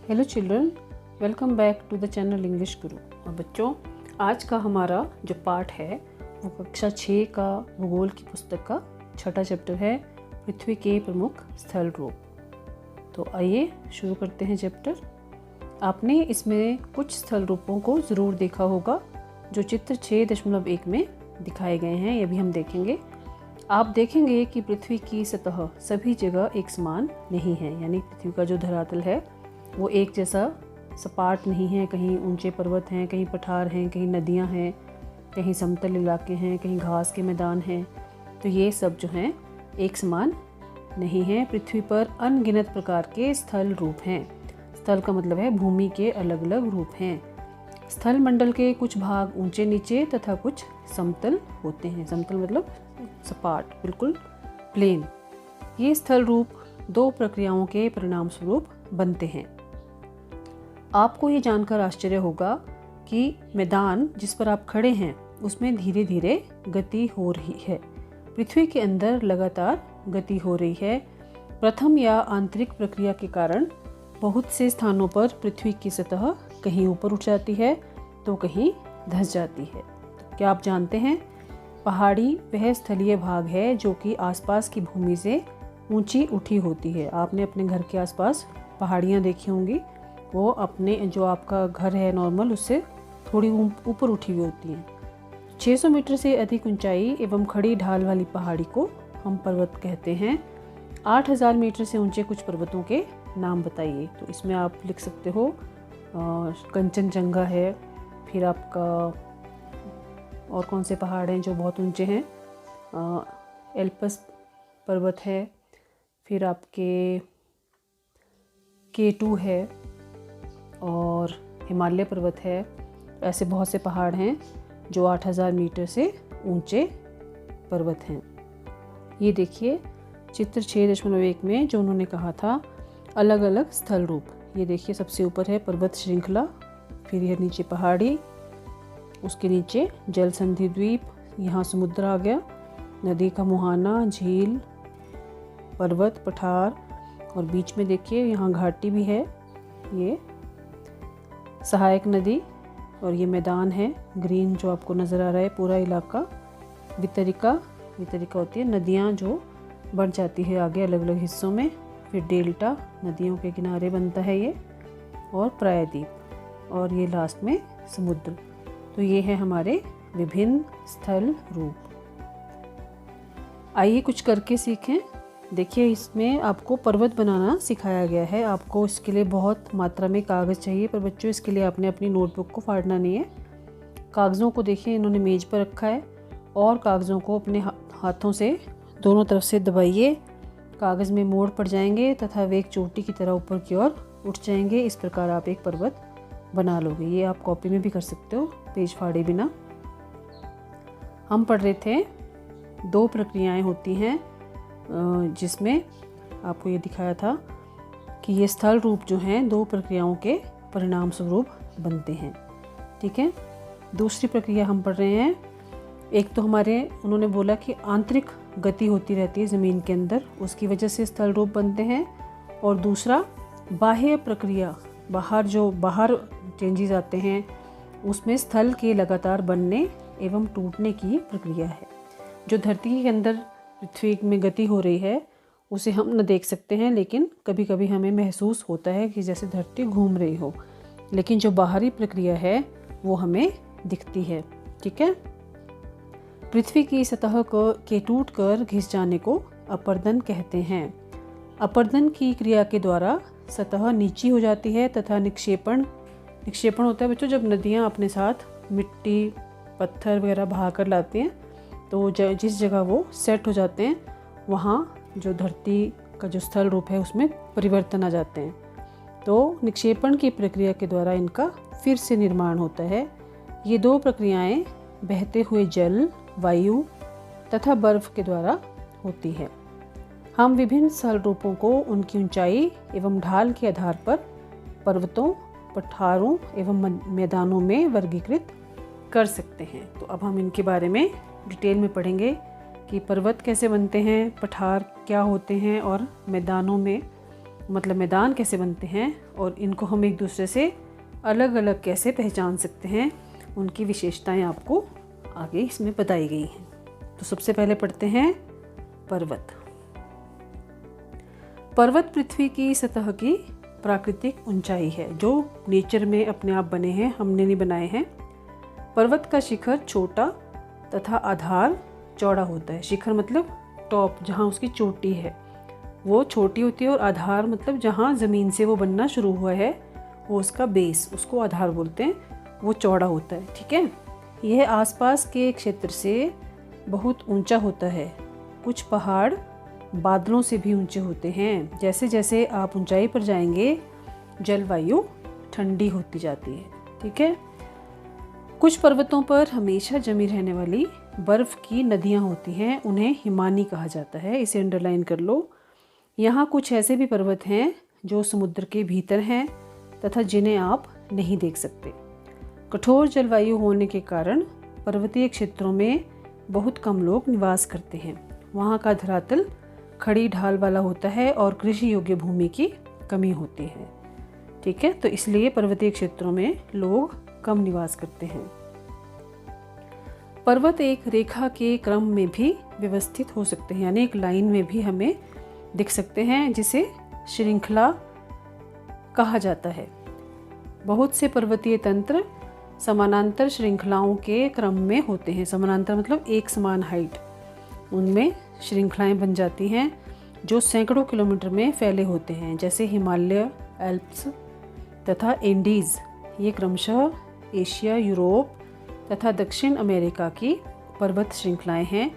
Hello children, welcome back to the channel English Guru. और बच्चों, आज का हमारा जो पाठ है वो कक्षा 6 का भूगोल की पुस्तक का छठा चैप्टर है, पृथ्वी के प्रमुख स्थल रूप। तो आइए शुरू करते हैं चैप्टर। आपने इसमें कुछ स्थल रूपों को ज़रूर देखा होगा जो चित्र 6.1 में दिखाए गए हैं, ये भी हम देखेंगे। आप देखेंगे कि पृथ्वी की सतह सभी जगह एक समान नहीं है, यानी पृथ्वी का जो धरातल है वो एक जैसा सपाट नहीं है। कहीं ऊंचे पर्वत हैं, कहीं पठार हैं, कहीं नदियां हैं, कहीं समतल इलाके हैं, कहीं घास के मैदान हैं। तो ये सब जो हैं एक समान नहीं हैं। पृथ्वी पर अनगिनत प्रकार के स्थल रूप हैं। स्थल का मतलब है भूमि के अलग अलग रूप हैं। स्थल मंडल के कुछ भाग ऊंचे नीचे तथा कुछ समतल होते हैं। समतल मतलब सपाट, बिल्कुल प्लेन। ये स्थल रूप दो प्रक्रियाओं के परिणाम स्वरूप बनते हैं। आपको ये जानकर आश्चर्य होगा कि मैदान जिस पर आप खड़े हैं उसमें धीरे धीरे गति हो रही है। पृथ्वी के अंदर लगातार गति हो रही है। प्रथम या आंतरिक प्रक्रिया के कारण बहुत से स्थानों पर पृथ्वी की सतह कहीं ऊपर उठ जाती है तो कहीं धंस जाती है। क्या आप जानते हैं, पहाड़ी वह स्थलीय भाग है जो कि आसपास की भूमि से ऊंची उठी होती है। आपने अपने घर के आसपास पहाड़ियाँ देखी होंगी, वो अपने जो आपका घर है नॉर्मल उससे थोड़ी ऊपर उठी हुई होती हैं। 600 मीटर से अधिक ऊंचाई एवं खड़ी ढाल वाली पहाड़ी को हम पर्वत कहते हैं। 8000 मीटर से ऊंचे कुछ पर्वतों के नाम बताइए। तो इसमें आप लिख सकते हो कंचनजंगा है, फिर आपका और कौन से पहाड़ हैं जो बहुत ऊंचे हैं, एल्पस पर्वत है, फिर आपके K2 है और हिमालय पर्वत है। ऐसे बहुत से पहाड़ हैं जो 8000 मीटर से ऊंचे पर्वत हैं। ये देखिए चित्र 6.1 में जो उन्होंने कहा था अलग अलग स्थल रूप। ये देखिए सबसे ऊपर है पर्वत श्रृंखला, फिर यह नीचे पहाड़ी, उसके नीचे जल संधि द्वीप, यहाँ समुद्र आ गया, नदी का मुहाना, झील, पर्वत, पठार और बीच में देखिए यहाँ घाटी भी है, ये सहायक नदी और ये मैदान है ग्रीन जो आपको नज़र आ रहा है पूरा इलाका। वितरिका होती है नदियाँ जो बढ़ जाती है आगे अलग अलग हिस्सों में। फिर डेल्टा नदियों के किनारे बनता है ये, और प्रायद्वीप, और ये लास्ट में समुद्र। तो ये है हमारे विभिन्न स्थल रूप। आइए कुछ करके सीखें। देखिए इसमें आपको पर्वत बनाना सिखाया गया है। आपको इसके लिए बहुत मात्रा में कागज़ चाहिए, पर बच्चों इसके लिए आपने अपनी नोटबुक को फाड़ना नहीं है। कागज़ों को देखिए इन्होंने मेज़ पर रखा है और कागज़ों को अपने हाथों से दोनों तरफ से दबाइए। कागज़ में मोड़ पड़ जाएंगे तथा वे एक चोटी की तरह ऊपर की ओर उठ जाएंगे। इस प्रकार आप एक पर्वत बना लोगे। ये आप कॉपी में भी कर सकते हो पेज फाड़े बिना। हम पढ़ रहे थे दो प्रक्रियाएं होती हैं जिसमें आपको ये दिखाया था कि ये स्थल रूप जो हैं दो प्रक्रियाओं के परिणाम स्वरूप बनते हैं। ठीक है, दूसरी प्रक्रिया हम पढ़ रहे हैं। एक तो हमारे उन्होंने बोला कि आंतरिक गति होती रहती है ज़मीन के अंदर, उसकी वजह से स्थल रूप बनते हैं। और दूसरा बाह्य प्रक्रिया, बाहर चेंजेस आते हैं, उसमें स्थल के लगातार बनने एवं टूटने की प्रक्रिया है। जो धरती के अंदर पृथ्वी में गति हो रही है उसे हम न देख सकते हैं, लेकिन कभी कभी हमें महसूस होता है कि जैसे धरती घूम रही हो, लेकिन जो बाहरी प्रक्रिया है वो हमें दिखती है। ठीक है, पृथ्वी की सतह के टूट कर घिस जाने को अपर्दन कहते हैं। अपर्दन की क्रिया के द्वारा सतह नीची हो जाती है तथा निक्षेपण होता है बच्चों जब नदियाँ अपने साथ मिट्टी पत्थर वगैरह बहा कर लाती हैं, तो जिस जगह वो सेट हो जाते हैं वहाँ जो धरती का जो स्थल रूप है उसमें परिवर्तन आ जाते हैं। तो निक्षेपण की प्रक्रिया के द्वारा इनका फिर से निर्माण होता है। ये दो प्रक्रियाएं बहते हुए जल, वायु तथा बर्फ के द्वारा होती है। हम विभिन्न स्थल रूपों को उनकी ऊंचाई एवं ढाल के आधार पर पर्वतों, पठारों एवं मैदानों में वर्गीकृत कर सकते हैं। तो अब हम इनके बारे में डिटेल में पढ़ेंगे कि पर्वत कैसे बनते हैं, पठार क्या होते हैं और मैदानों में मतलब मैदान कैसे बनते हैं और इनको हम एक दूसरे से अलग अलग कैसे पहचान सकते हैं, उनकी विशेषताएं आपको आगे इसमें बताई गई हैं। तो सबसे पहले पढ़ते हैं पर्वत। पर्वत पृथ्वी की सतह की प्राकृतिक ऊंचाई है जो नेचर में अपने आप बने हैं, हमने नहीं बनाए हैं। पर्वत का शिखर छोटा तथा आधार चौड़ा होता है। शिखर मतलब टॉप, जहाँ उसकी चोटी है वो छोटी होती है, और आधार मतलब जहाँ ज़मीन से वो बनना शुरू हुआ है वो उसका बेस, उसको आधार बोलते हैं, वो चौड़ा होता है। ठीक है। यह आसपास के क्षेत्र से बहुत ऊंचा होता है। कुछ पहाड़ बादलों से भी ऊंचे होते हैं। जैसे जैसे आप ऊंचाई पर जाएंगे जलवायु ठंडी होती जाती है। ठीक है। कुछ पर्वतों पर हमेशा जमी रहने वाली बर्फ़ की नदियाँ होती हैं, उन्हें हिमानी कहा जाता है। इसे अंडरलाइन कर लो। यहाँ कुछ ऐसे भी पर्वत हैं जो समुद्र के भीतर हैं तथा जिन्हें आप नहीं देख सकते। कठोर जलवायु होने के कारण पर्वतीय क्षेत्रों में बहुत कम लोग निवास करते हैं। वहाँ का धरातल खड़ी ढाल वाला होता है और कृषि योग्य भूमि की कमी होती है। ठीक है। तो इसलिए पर्वतीय क्षेत्रों में लोग कम निवास करते हैं। पर्वत एक रेखा के क्रम में भी व्यवस्थित हो सकते हैं, यानी एक लाइन में भी हमें दिख सकते हैं, जिसे श्रृंखला कहा जाता है। बहुत से पर्वतीय तंत्र समानांतर श्रृंखलाओं के क्रम में होते हैं। समानांतर मतलब एक समान हाइट, उनमें श्रृंखलाएं बन जाती हैं जो सैकड़ों किलोमीटर में फैले होते हैं, जैसे हिमालय, एल्प्स तथा एंडीज़। ये क्रमशः एशिया, यूरोप तथा दक्षिण अमेरिका की पर्वत श्रृंखलाएं हैं।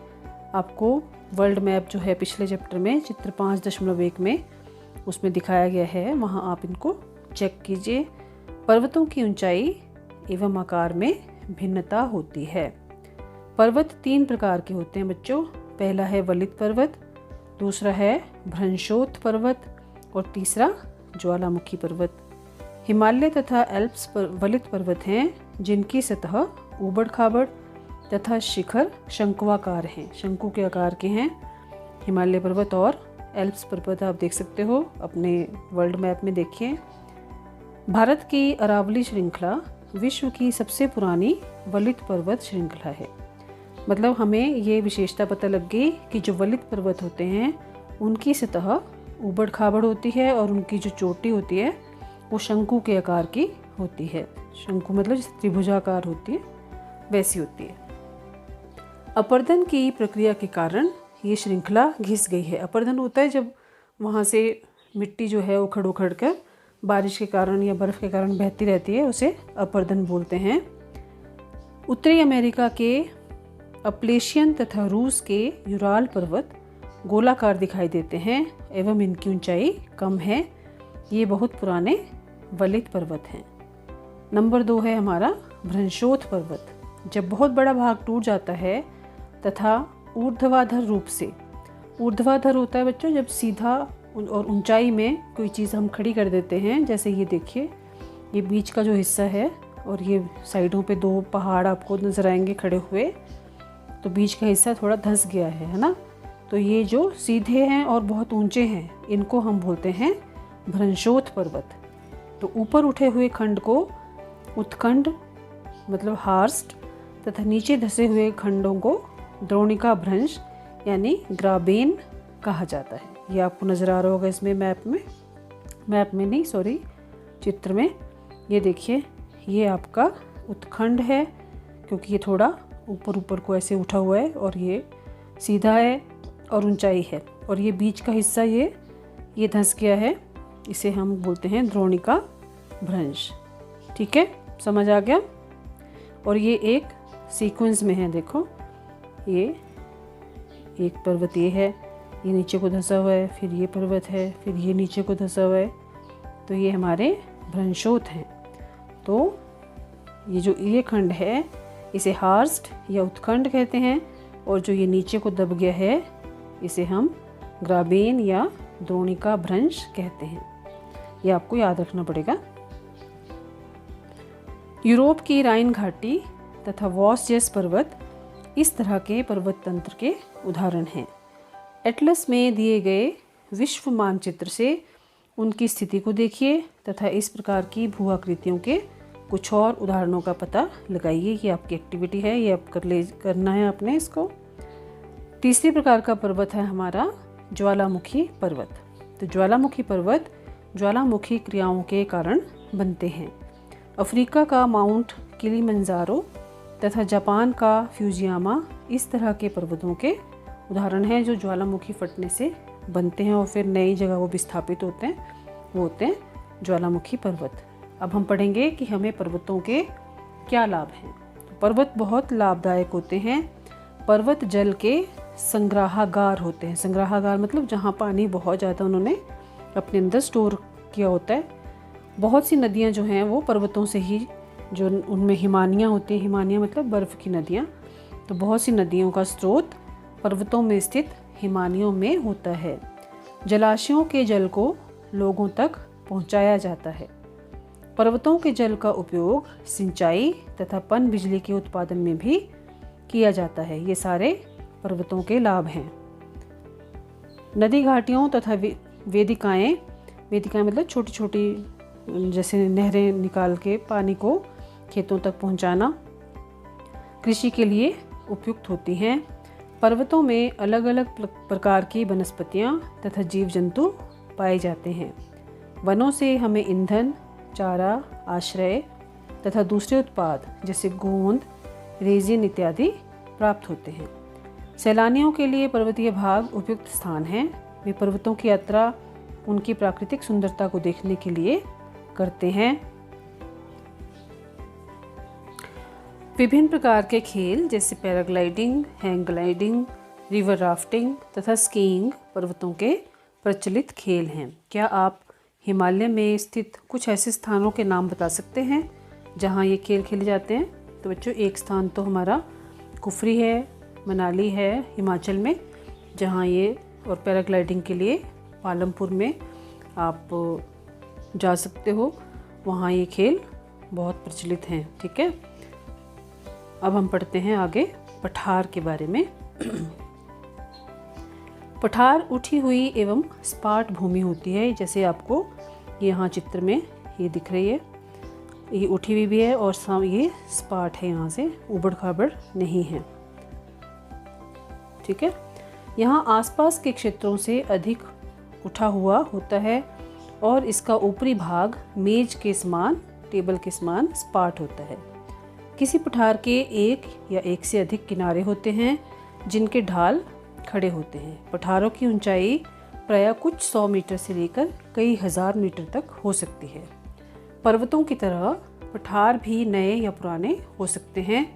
आपको वर्ल्ड मैप जो है पिछले चैप्टर में चित्र 5.1 में उसमें दिखाया गया है, वहाँ आप इनको चेक कीजिए। पर्वतों की ऊंचाई एवं आकार में भिन्नता होती है। पर्वत 3 प्रकार के होते हैं बच्चों। पहला है वलित पर्वत, दूसरा है भ्रंशोत्थ पर्वत और तीसरा ज्वालामुखी पर्वत। हिमालय तथा एल्प्स वलित पर्वत हैं जिनकी सतह ऊबड़ खाबड़ तथा शिखर शंकुआकार हैं, शंकु के आकार के हैं। हिमालय पर्वत और एल्प्स पर्वत आप देख सकते हो अपने वर्ल्ड मैप में, देखिए। भारत की अरावली श्रृंखला विश्व की सबसे पुरानी वलित पर्वत श्रृंखला है। मतलब हमें ये विशेषता पता लग गई कि जो वलित पर्वत होते हैं उनकी सतह ऊबड़ खाबड़ होती है और उनकी जो चोटी होती है वो शंकु के आकार की होती है। शंकु मतलब जैसे त्रिभुजाकार होती है वैसी होती है। अपर्दन की प्रक्रिया के कारण ये श्रृंखला घिस गई है। अपर्दन होता है जब वहाँ से मिट्टी जो है उखड़ उखड़ कर बारिश के कारण या बर्फ़ के कारण बहती रहती है, उसे अपर्दन बोलते हैं। उत्तरी अमेरिका के अपलेशियन तथा रूस के यूराल पर्वत गोलाकार दिखाई देते हैं एवं इनकी ऊंचाई कम है। ये बहुत पुराने वलित पर्वत हैं। नंबर 2 है हमारा भ्रंशोत्थ पर्वत। जब बहुत बड़ा भाग टूट जाता है तथा ऊर्ध्वाधर रूप से, ऊर्ध्वाधर होता है बच्चों जब सीधा और ऊंचाई में कोई चीज़ हम खड़ी कर देते हैं, जैसे ये देखिए, ये बीच का जो हिस्सा है और ये साइडों पे 2 पहाड़ आपको नजर आएंगे खड़े हुए, तो बीच का हिस्सा थोड़ा धंस गया है ना। तो ये जो सीधे हैं और बहुत ऊंचे हैं इनको हम बोलते हैं भ्रंशोत्थ पर्वत। तो ऊपर उठे हुए खंड को उत्खंड मतलब हार्स्ट तथा नीचे धसे हुए खंडों को द्रोणिका भ्रंश यानी ग्राबेन कहा जाता है। ये आपको नज़र आ रहा होगा इसमें मैप में नहीं सॉरी चित्र में। ये देखिए, ये आपका उत्खंड है क्योंकि ये थोड़ा ऊपर को ऐसे उठा हुआ है और ये सीधा है और ऊंचाई है, और ये बीच का हिस्सा ये धंस गया है, इसे हम बोलते हैं द्रोणिका भ्रंश। ठीक है, समझ आ गया। और ये एक सीक्वेंस में है, देखो ये एक पर्वत ये है, ये नीचे को धंसा हुआ है, फिर ये पर्वत है, फिर ये नीचे को धंसा हुआ है, तो ये हमारे भ्रंशोत्थ हैं। तो ये जो ये खंड है इसे हार्स्ट या उत्खंड कहते हैं, और जो ये नीचे को दब गया है इसे हम ग्राबेन या द्रोणिका भ्रंश कहते हैं। ये आपको याद रखना पड़ेगा। यूरोप की राइन घाटी तथा वॉसजेस पर्वत इस तरह के पर्वत तंत्र के उदाहरण हैं। एटलस में दिए गए विश्व मानचित्र से उनकी स्थिति को देखिए तथा इस प्रकार की भू आकृतियों के कुछ और उदाहरणों का पता लगाइए। ये आपकी एक्टिविटी है, ये आप करना है आपने इसको। तीसरी प्रकार का पर्वत है हमारा ज्वालामुखी पर्वत। तो ज्वालामुखी पर्वत ज्वालामुखी क्रियाओं के कारण बनते हैं। अफ्रीका का माउंट किलिमंजारो तथा जापान का फ्यूजियामा इस तरह के पर्वतों के उदाहरण हैं जो ज्वालामुखी फटने से बनते हैं और फिर नई जगह वो विस्थापित होते हैं, वो होते हैं ज्वालामुखी पर्वत। अब हम पढ़ेंगे कि हमें पर्वतों के क्या लाभ हैं। तो पर्वत बहुत लाभदायक होते हैं। पर्वत जल के संग्रहागार होते हैं। संग्रहागार मतलब जहाँ पानी बहुत ज़्यादा उन्होंने अपने अंदर स्टोर किया होता है। बहुत सी नदियाँ जो हैं वो पर्वतों से ही, जो उनमें हिमानियाँ होती हैं, हिमानियाँ मतलब बर्फ़ की नदियाँ, तो बहुत सी नदियों का स्रोत पर्वतों में स्थित हिमानियों में होता है। जलाशयों के जल को लोगों तक पहुंचाया जाता है। पर्वतों के जल का उपयोग सिंचाई तथा पन बिजली के उत्पादन में भी किया जाता है। ये सारे पर्वतों के लाभ हैं। नदी घाटियों तथा वेदिकाएं मतलब छोटी छोटी जैसे नहरें निकाल के पानी को खेतों तक पहुंचाना, कृषि के लिए उपयुक्त होती हैं। पर्वतों में अलग अलग प्रकार की वनस्पतियां तथा जीव जंतु पाए जाते हैं। वनों से हमें ईंधन, चारा, आश्रय तथा दूसरे उत्पाद जैसे गोंद, रेजिन इत्यादि प्राप्त होते हैं। सैलानियों के लिए पर्वतीय भाग उपयुक्त स्थान हैं। वे पर्वतों की यात्रा उनकी प्राकृतिक सुंदरता को देखने के लिए करते हैं। विभिन्न प्रकार के खेल जैसे paragliding, hang gliding, river rafting तथा स्कीइंग पर्वतों के प्रचलित खेल हैं। क्या आप हिमालय में स्थित कुछ ऐसे स्थानों के नाम बता सकते हैं जहां ये खेल खेले जाते हैं? तो बच्चों, एक स्थान तो हमारा कुफरी है, मनाली है हिमाचल में, जहां ये, और पैराग्लाइडिंग के लिए पालमपुर में आप जा सकते हो, वहाँ ये खेल बहुत प्रचलित हैं। ठीक है, अब हम पढ़ते हैं आगे पठार के बारे में। पठार उठी हुई एवं सपाट भूमि होती है, जैसे आपको यहाँ चित्र में ये दिख रही है। ये उठी हुई भी है और ये सपाट है, यहाँ से उबड़ खाबड़ नहीं है। ठीक है, यहाँ आसपास के क्षेत्रों से अधिक उठा हुआ होता है और इसका ऊपरी भाग मेज के समान, टेबल के समान सपाट होता है। किसी पठार के एक या एक से अधिक किनारे होते हैं जिनके ढाल खड़े होते हैं। पठारों की ऊंचाई प्रायः कुछ 100 मीटर से लेकर कई हज़ार मीटर तक हो सकती है। पर्वतों की तरह पठार भी नए या पुराने हो सकते हैं।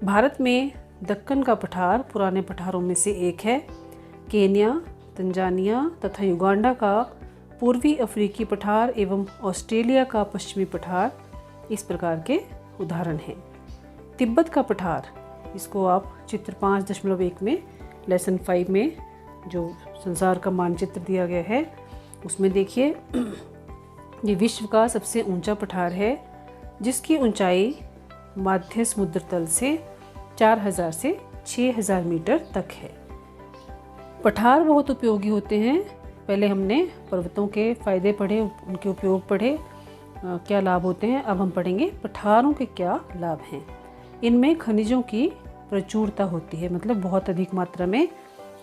भारत में दक्कन का पठार पुराने पठारों में से एक है। केन्या, तंजानिया तथा युगांडा का पूर्वी अफ्रीकी पठार एवं ऑस्ट्रेलिया का पश्चिमी पठार इस प्रकार के उदाहरण हैं। तिब्बत का पठार, इसको आप चित्र 5.1 में लेसन 5 में जो संसार का मानचित्र दिया गया है उसमें देखिए, ये विश्व का सबसे ऊंचा पठार है जिसकी ऊंचाई मध्य समुद्र तल से 4000 से 6000 मीटर तक है। पठार बहुत उपयोगी होते हैं। पहले हमने पर्वतों के फायदे पढ़े, उनके उपयोग पढ़े, क्या लाभ होते हैं। अब हम पढ़ेंगे पठारों के क्या लाभ हैं। इनमें खनिजों की प्रचुरता होती है, मतलब बहुत अधिक मात्रा में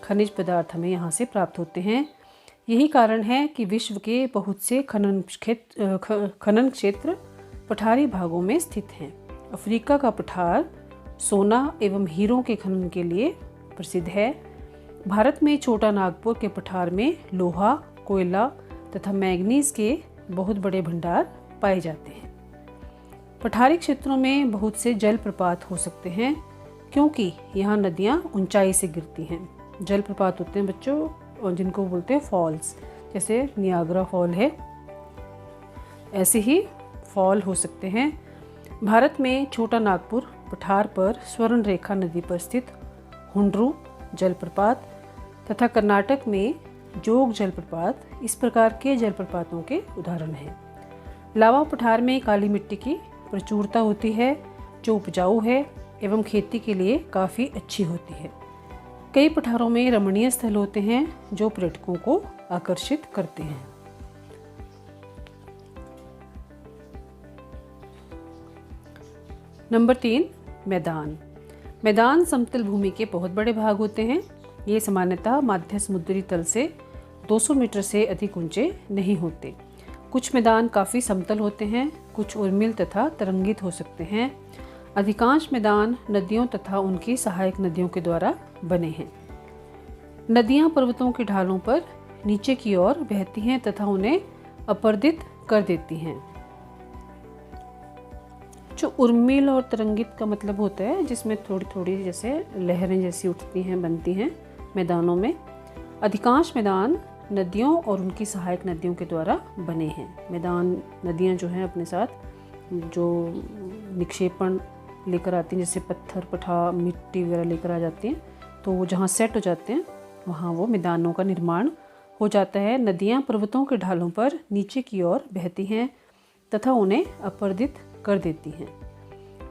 खनिज पदार्थ हमें यहाँ से प्राप्त होते हैं। यही कारण है कि विश्व के बहुत से खनन क्षेत्र पठारी भागों में स्थित हैं। अफ्रीका का पठार सोना एवं हीरों के खनन के लिए प्रसिद्ध है। भारत में छोटा नागपुर के पठार में लोहा, कोयला तथा मैंगनीज के बहुत बड़े भंडार पाए जाते हैं। पठारी क्षेत्रों में बहुत से जलप्रपात हो सकते हैं क्योंकि यहाँ नदियाँ ऊंचाई से गिरती हैं। जलप्रपात होते हैं बच्चों, और जिनको बोलते हैं फॉल्स, जैसे नियाग्रा फॉल है, ऐसे ही फॉल हो सकते हैं। भारत में छोटा नागपुर पठार पर स्वर्ण रेखा नदी पर स्थित हुंड्रू जलप्रपात तथा कर्नाटक में जोग जलप्रपात इस प्रकार के जलप्रपातों के उदाहरण हैं। लावा पठार में काली मिट्टी की प्रचुरता होती है जो उपजाऊ है एवं खेती के लिए काफ़ी अच्छी होती है। कई पठारों में रमणीय स्थल होते हैं जो पर्यटकों को आकर्षित करते हैं। नंबर 3, मैदान। मैदान समतल भूमि के बहुत बड़े भाग होते हैं। ये सामान्यतः मध्य समुद्री तल से 200 मीटर से अधिक ऊंचे नहीं होते। कुछ मैदान काफ़ी समतल होते हैं, कुछ उर्मिल तथा तरंगित हो सकते हैं। अधिकांश मैदान नदियों तथा उनकी सहायक नदियों के द्वारा बने हैं। नदियाँ पर्वतों की ढालों पर नीचे की ओर बहती हैं तथा उन्हें अपर्दित कर देती हैं। जो उर्मिल और तरंगित का मतलब होता है जिसमें थोड़ी थोड़ी जैसे लहरें जैसी उठती हैं, बनती हैं मैदानों में। अधिकांश मैदान नदियों और उनकी सहायक नदियों के द्वारा बने हैं। मैदान नदियाँ जो हैं अपने साथ जो निक्षेपण लेकर आती हैं, जैसे पत्थर, पठार, मिट्टी वगैरह लेकर आ जाती हैं, तो वो जहाँ सेट हो जाते हैं वहाँ वो मैदानों का निर्माण हो जाता है। नदियाँ पर्वतों के ढालों पर नीचे की ओर बहती हैं तथा उन्हें अपर्दित कर देती हैं।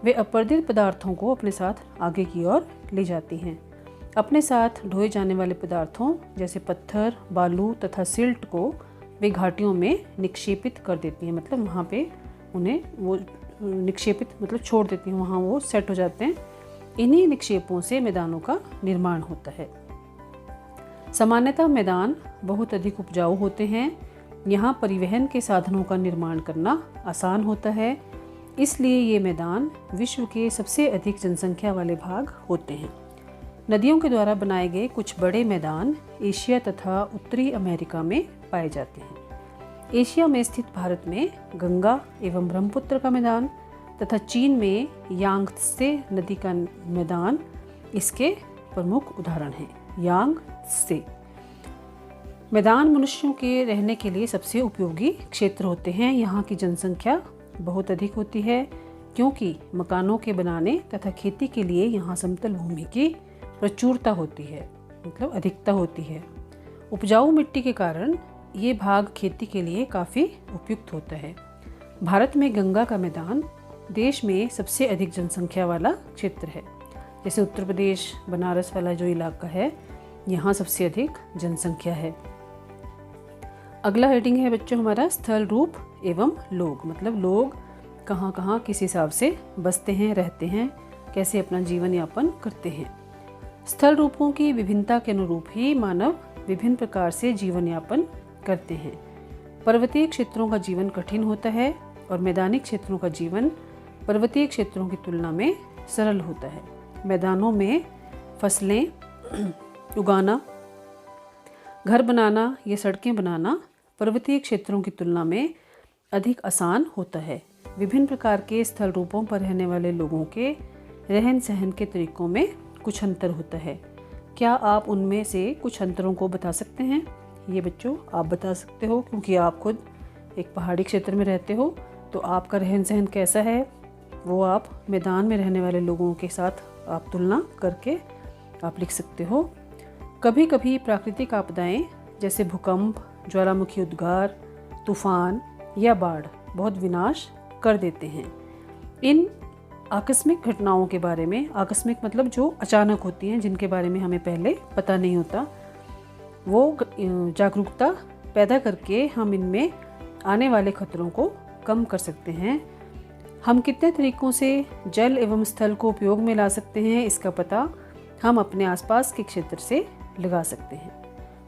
वे अपर्दित पदार्थों को अपने साथ आगे की ओर ले जाती हैं। अपने साथ ढोए जाने वाले पदार्थों जैसे पत्थर, बालू तथा सिल्ट को वे घाटियों में निक्षेपित कर देती हैं। मतलब वहाँ पे उन्हें वो निक्षेपित मतलब छोड़ देती हैं, वहाँ वो सेट हो जाते हैं। इन्हीं निक्षेपों से मैदानों का निर्माण होता है। सामान्यतः मैदान बहुत अधिक उपजाऊ होते हैं। यहाँ परिवहन के साधनों का निर्माण करना आसान होता है, इसलिए ये मैदान विश्व के सबसे अधिक जनसंख्या वाले भाग होते हैं। नदियों के द्वारा बनाए गए कुछ बड़े मैदान एशिया तथा उत्तरी अमेरिका में पाए जाते हैं। एशिया में स्थित भारत में गंगा एवं ब्रह्मपुत्र का मैदान तथा चीन में यांगत्से नदी का मैदान इसके प्रमुख उदाहरण हैं। यांगत्से मैदान मनुष्यों के रहने के लिए सबसे उपयोगी क्षेत्र होते हैं। यहाँ की जनसंख्या बहुत अधिक होती है क्योंकि मकानों के बनाने तथा खेती के लिए यहाँ समतल भूमि की प्रचुरता होती है, मतलब अधिकता होती है। उपजाऊ मिट्टी के कारण ये भाग खेती के लिए काफ़ी उपयुक्त होता है। भारत में गंगा का मैदान देश में सबसे अधिक जनसंख्या वाला क्षेत्र है। जैसे उत्तर प्रदेश, बनारस वाला जो इलाका है, यहाँ सबसे अधिक जनसंख्या है। अगला हेडिंग है बच्चों हमारा स्थल, रूप एवं लोग। मतलब लोग कहाँ कहाँ किस हिसाब से बसते हैं, रहते हैं, कैसे अपना जीवन यापन करते हैं। स्थल रूपों की विभिन्नता के अनुरूप ही मानव विभिन्न प्रकार से जीवन यापन करते हैं। पर्वतीय क्षेत्रों का जीवन कठिन होता है और मैदानी क्षेत्रों का जीवन पर्वतीय क्षेत्रों की तुलना में सरल होता है। मैदानों में फसलें उगाना, घर बनाना या सड़कें बनाना पर्वतीय क्षेत्रों की तुलना में अधिक आसान होता है। विभिन्न प्रकार के स्थल रूपों पर रहने वाले लोगों के रहन सहन के तरीकों में कुछ अंतर होता है। क्या आप उनमें से कुछ अंतरों को बता सकते हैं? ये बच्चों आप बता सकते हो क्योंकि आप खुद एक पहाड़ी क्षेत्र में रहते हो, तो आपका रहन सहन कैसा है वो आप मैदान में रहने वाले लोगों के साथ आप तुलना करके आप लिख सकते हो। कभी कभी प्राकृतिक आपदाएं जैसे भूकंप, ज्वालामुखी उद्गार, तूफान या बाढ़ बहुत विनाश कर देते हैं। इन आकस्मिक घटनाओं के बारे में, आकस्मिक मतलब जो अचानक होती हैं, जिनके बारे में हमें पहले पता नहीं होता, वो जागरूकता पैदा करके हम इनमें आने वाले खतरों को कम कर सकते हैं। हम कितने तरीकों से जल एवं स्थल को उपयोग में ला सकते हैं, इसका पता हम अपने आसपास के क्षेत्र से लगा सकते हैं।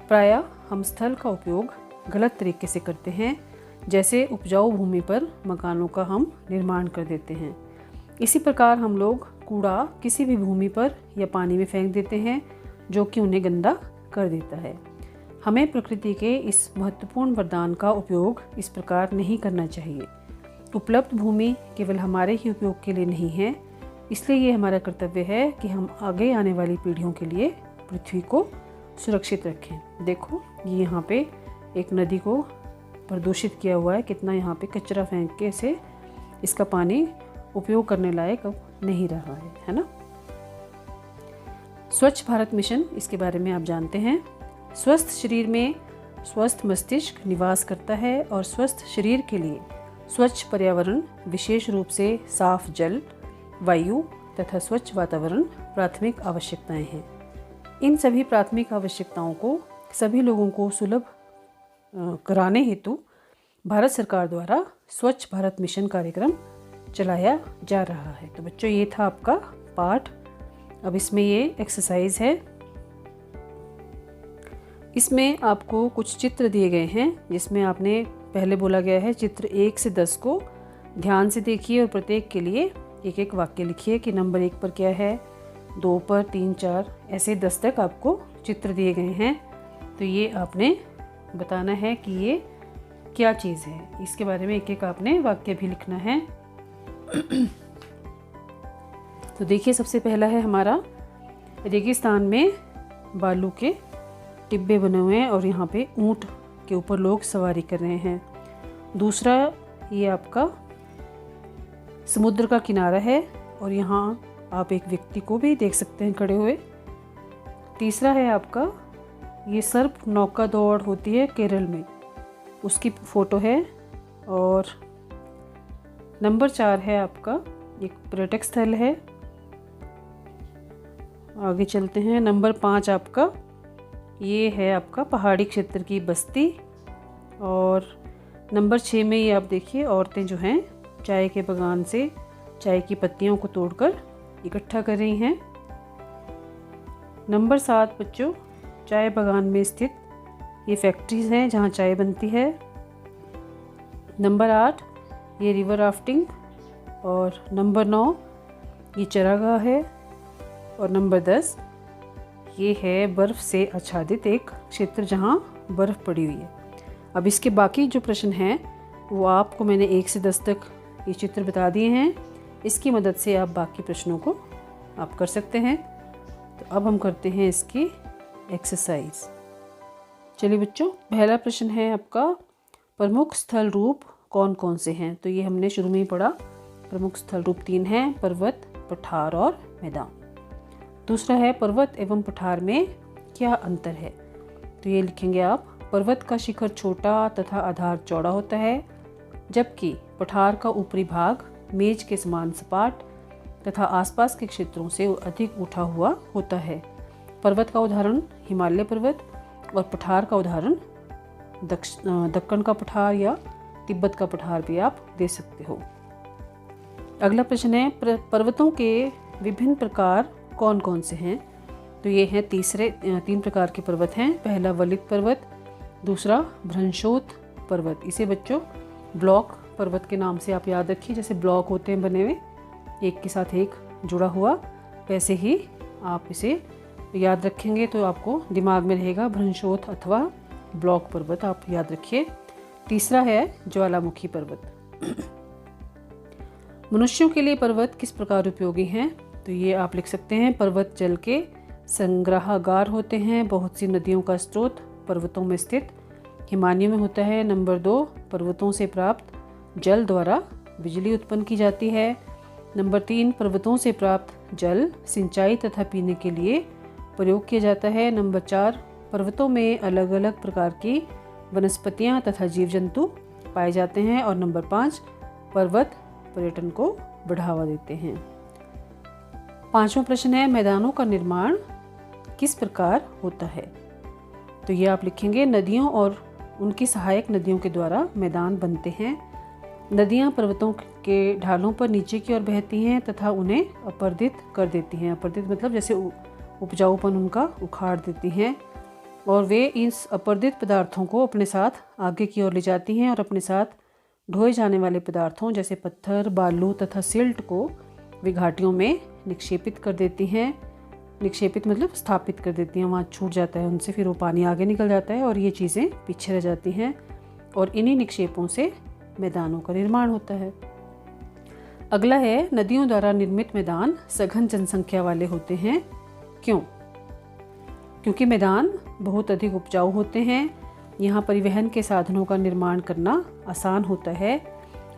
प्रायः हम स्थल का उपयोग गलत तरीके से करते हैं, जैसे उपजाऊ भूमि पर मकानों का हम निर्माण कर देते हैं। इसी प्रकार हम लोग कूड़ा किसी भी भूमि पर या पानी में फेंक देते हैं, जो कि उन्हें गंदा कर देता है। हमें प्रकृति के इस महत्वपूर्ण वरदान का उपयोग इस प्रकार नहीं करना चाहिए। उपलब्ध भूमि केवल हमारे ही उपयोग के लिए नहीं है, इसलिए ये हमारा कर्तव्य है कि हम आगे आने वाली पीढ़ियों के लिए पृथ्वी को सुरक्षित रखें। देखो ये यहाँ पे एक नदी को प्रदूषित किया हुआ है, कितना यहाँ पे कचरा फेंक के से इसका पानी उपयोग करने लायक अब नहीं रहा है ना। स्वच्छ भारत मिशन, इसके बारे में आप जानते हैं। स्वस्थ शरीर में स्वस्थ मस्तिष्क निवास करता है और स्वस्थ शरीर के लिए स्वच्छ पर्यावरण, विशेष रूप से साफ जल, वायु तथा स्वच्छ वातावरण प्राथमिक आवश्यकताएं हैं। इन सभी प्राथमिक आवश्यकताओं को सभी लोगों को सुलभ कराने हेतु भारत सरकार द्वारा स्वच्छ भारत मिशन कार्यक्रम चलाया जा रहा है। तो बच्चों ये था आपका पाठ। अब इसमें ये एक्सरसाइज है। इसमें आपको कुछ चित्र दिए गए हैं जिसमें आपने पहले बोला गया है चित्र 1 से 10 को ध्यान से देखिए और प्रत्येक के लिए एक एक वाक्य लिखिए कि नंबर 1 पर क्या है, 2 पर, 3, 4 ऐसे 10 तक आपको चित्र दिए गए हैं। तो ये आपने बताना है कि ये क्या चीज़ है, इसके बारे में एक एक आपने वाक्य भी लिखना है। तो देखिए सबसे पहला है हमारा, रेगिस्तान में बालू के टिब्बे बने हुए हैं और यहाँ पे ऊंट के ऊपर लोग सवारी कर रहे हैं। दूसरा ये आपका समुद्र का किनारा है और यहाँ आप एक व्यक्ति को भी देख सकते हैं खड़े हुए। तीसरा है आपका ये सर्प नौका दौड़ होती है केरल में, उसकी फ़ोटो है। और नंबर 4 है आपका एक पर्यटक स्थल है। आगे चलते हैं। नंबर 5 आपका ये है आपका पहाड़ी क्षेत्र की बस्ती। और नंबर 6 में ये आप देखिए औरतें जो हैं चाय के बागान से चाय की पत्तियों को तोड़कर इकट्ठा कर रही हैं। नंबर 7 बच्चों चाय बागान में स्थित ये फैक्ट्रीज हैं जहाँ चाय बनती है। नंबर 8 ये रिवर राफ्टिंग। और नंबर 9 ये चरागाह है। और नंबर 10 ये है बर्फ़ से आच्छादित एक क्षेत्र जहाँ बर्फ़ पड़ी हुई है। अब इसके बाकी जो प्रश्न हैं वो आपको मैंने 1 से 10 तक ये चित्र बता दिए हैं। इसकी मदद से आप बाकी प्रश्नों को आप कर सकते हैं। तो अब हम करते हैं इसकी एक्सरसाइज। चलिए बच्चों, पहला प्रश्न है आपका, प्रमुख स्थल रूप कौन कौन से हैं। तो ये हमने शुरू में ही पढ़ा। प्रमुख स्थल रूप 3 हैं, पर्वत, पठार और मैदान। दूसरा है पर्वत एवं पठार में क्या अंतर है। तो ये लिखेंगे आप, पर्वत का शिखर छोटा तथा आधार चौड़ा होता है, जबकि पठार का ऊपरी भाग मेज के समान सपाट तथा आसपास के क्षेत्रों से अधिक उठा हुआ होता है। पर्वत का उदाहरण हिमालय पर्वत और पठार का उदाहरण दक्कन का पठार या तिब्बत का पठार भी आप दे सकते हो। अगला प्रश्न है, पर्वतों के विभिन्न प्रकार कौन कौन से हैं। तो ये हैं 3 प्रकार के पर्वत हैं। पहला वलित पर्वत, दूसरा भ्रंशोत पर्वत। इसे बच्चों ब्लॉक पर्वत के नाम से आप याद रखिए। जैसे ब्लॉक होते हैं बने हुए एक के साथ एक जुड़ा हुआ, वैसे ही आप इसे याद रखेंगे तो आपको दिमाग में रहेगा भ्रंशोत अथवा ब्लॉक पर्वत, आप याद रखिए। तीसरा है ज्वालामुखी पर्वत। मनुष्यों के लिए पर्वत किस प्रकार उपयोगी हैं। तो ये आप लिख सकते हैं, पर्वत जल के संग्रहागार होते हैं। बहुत सी नदियों का स्रोत पर्वतों में स्थित हिमालय में होता है। नंबर 2 पर्वतों से प्राप्त जल द्वारा बिजली उत्पन्न की जाती है। नंबर 3 पर्वतों से प्राप्त जल सिंचाई तथा पीने के लिए प्रयोग किया जाता है। नंबर 4 पर्वतों में अलग अलग प्रकार की वनस्पतियां तथा जीव जंतु पाए जाते हैं। और नंबर 5 पर्वत पर्यटन को बढ़ावा देते हैं। 5वां प्रश्न है, मैदानों का निर्माण किस प्रकार होता है। तो ये आप लिखेंगे, नदियों और उनकी सहायक नदियों के द्वारा मैदान बनते हैं। नदियाँ पर्वतों के ढालों पर नीचे की ओर बहती हैं तथा उन्हें अपर्दित कर देती हैं। अपर्दित मतलब जैसे उपजाऊपन उनका उखाड़ देती हैं। और वे इस अपर्दित पदार्थों को अपने साथ आगे की ओर ले जाती हैं और अपने साथ ढोए जाने वाले पदार्थों जैसे पत्थर, बालू तथा सिल्ट को वे घाटियों में निक्षेपित कर देती हैं। निक्षेपित मतलब स्थापित कर देती हैं, वहाँ छूट जाता है उनसे, फिर वो पानी आगे निकल जाता है और ये चीज़ें पीछे रह जाती हैं। और इन्हीं निक्षेपों से मैदानों का निर्माण होता है। अगला है, नदियों द्वारा निर्मित मैदान सघन जनसंख्या वाले होते हैं। क्यों। क्योंकि मैदान बहुत अधिक उपजाऊ होते हैं। यहाँ परिवहन के साधनों का निर्माण करना आसान होता है,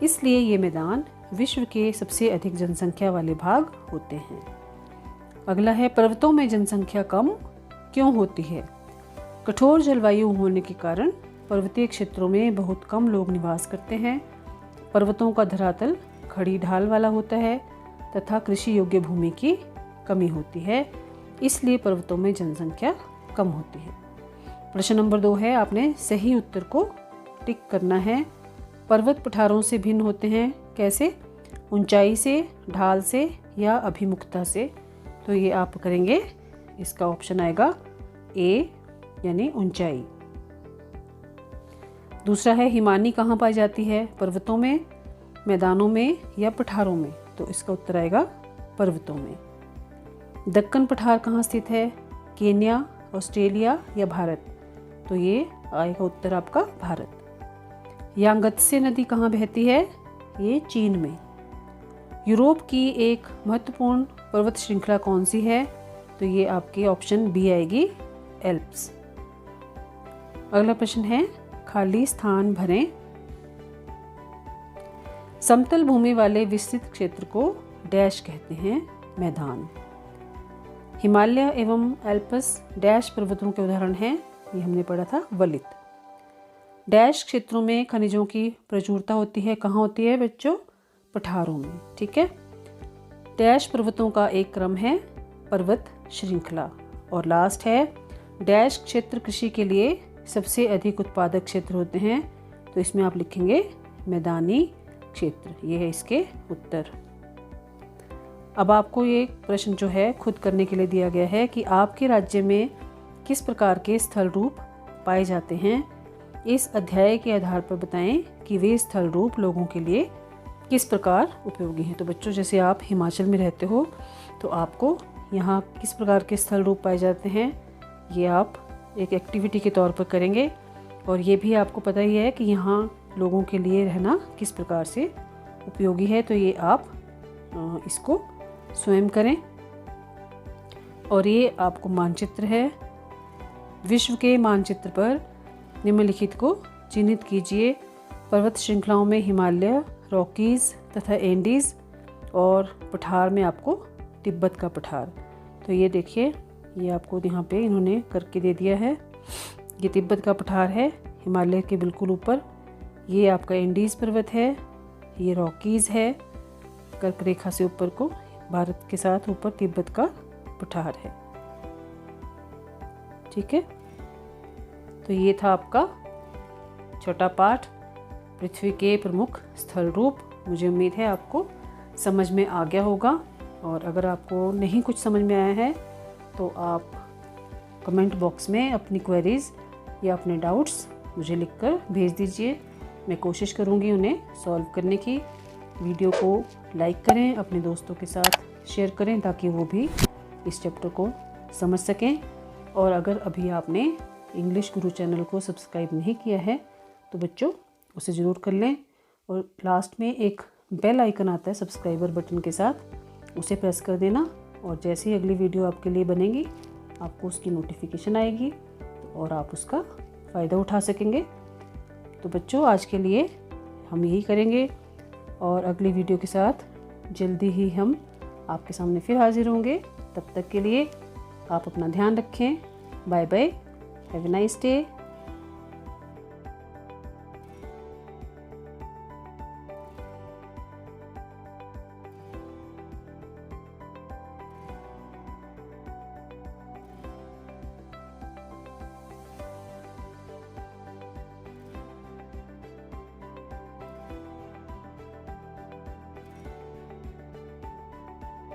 इसलिए ये मैदान विश्व के सबसे अधिक जनसंख्या वाले भाग होते हैं। अगला है, पर्वतों में जनसंख्या कम क्यों होती है। कठोर जलवायु होने के कारण पर्वतीय क्षेत्रों में बहुत कम लोग निवास करते हैं। पर्वतों का धरातल खड़ी ढाल वाला होता है तथा कृषि योग्य भूमि की कमी होती है, इसलिए पर्वतों में जनसंख्या कम होती है। प्रश्न नंबर 2 है, आपने सही उत्तर को टिक करना है। पर्वत पठारों से भिन्न होते हैं कैसे। ऊंचाई से, ढाल से या अभिमुखता से। तो ये आप करेंगे, इसका ऑप्शन आएगा ए यानी ऊंचाई। दूसरा है हिमानी कहाँ पाई जाती है? पर्वतों में, मैदानों में या पठारों में? तो इसका उत्तर आएगा पर्वतों में। दक्कन पठार कहाँ स्थित है? केन्या, ऑस्ट्रेलिया या भारत? तो ये आएगा उत्तर आपका भारत। यांगत्से नदी कहाँ बहती है? ये चीन में। यूरोप की एक महत्वपूर्ण पर्वत श्रृंखला कौन सी है? तो ये आपकी ऑप्शन बी आएगी, एल्प्स। अगला प्रश्न है, खाली स्थान भरें। समतल भूमि वाले विस्तृत क्षेत्र को डैश कहते हैं? मैदान। हिमालय एवं एल्प्स डैश पर्वतों के उदाहरण हैं? ये हमने पढ़ा था, वलित। डैश क्षेत्रों में खनिजों की प्रचुरता होती है, कहाँ होती है बच्चों? पठारों में। ठीक है। डैश पर्वतों का एक क्रम है पर्वत श्रृंखला। और लास्ट है, डैश क्षेत्र कृषि के लिए सबसे अधिक उत्पादक क्षेत्र होते हैं? तो इसमें आप लिखेंगे मैदानी क्षेत्र। ये है इसके उत्तर। अब आपको ये प्रश्न जो है खुद करने के लिए दिया गया है कि आपके राज्य में किस प्रकार के स्थल रूप पाए जाते हैं। इस अध्याय के आधार पर बताएं कि वे स्थल रूप लोगों के लिए किस प्रकार उपयोगी हैं। तो बच्चों, जैसे आप हिमाचल में रहते हो तो आपको यहाँ किस प्रकार के स्थल रूप पाए जाते हैं, ये आप एक एक्टिविटी के तौर पर करेंगे। और ये भी आपको पता ही है कि यहाँ लोगों के लिए रहना किस प्रकार से उपयोगी है। तो ये आप इसको स्वयं करें। और ये आपको मानचित्र है। विश्व के मानचित्र पर निम्नलिखित को चिन्हित कीजिए। पर्वत श्रृंखलाओं में हिमालय, रॉकीज तथा एंडीज, और पठार में आपको तिब्बत का पठार। तो ये देखिए, ये आपको यहाँ पे इन्होंने करके दे दिया है। ये तिब्बत का पठार है हिमालय के बिल्कुल ऊपर। ये आपका एंडीज पर्वत है, ये रॉकीज है कर्क रेखा से ऊपर को, भारत के साथ ऊपर तिब्बत का पठार है। ठीक है। तो ये था आपका छोटा पाठ, पृथ्वी के प्रमुख स्थल रूप। मुझे उम्मीद है आपको समझ में आ गया होगा। और अगर आपको नहीं कुछ समझ में आया है तो आप कमेंट बॉक्स में अपनी क्वेरीज या अपने डाउट्स मुझे लिखकर भेज दीजिए। मैं कोशिश करूँगी उन्हें सॉल्व करने की। वीडियो को लाइक करें, अपने दोस्तों के साथ शेयर करें ताकि वो भी इस चैप्टर को समझ सकें। और अगर अभी आपने इंग्लिश गुरु चैनल को सब्सक्राइब नहीं किया है तो बच्चों उसे ज़रूर कर लें। और लास्ट में एक बेल आइकन आता है सब्सक्राइबर बटन के साथ, उसे प्रेस कर देना। और जैसे ही अगली वीडियो आपके लिए बनेगी आपको उसकी नोटिफिकेशन आएगी और आप उसका फ़ायदा उठा सकेंगे। तो बच्चों, आज के लिए हम यही करेंगे और अगली वीडियो के साथ जल्दी ही हम आपके सामने फिर हाजिर होंगे। तब तक के लिए आप अपना ध्यान रखें। Bye bye, have a nice day.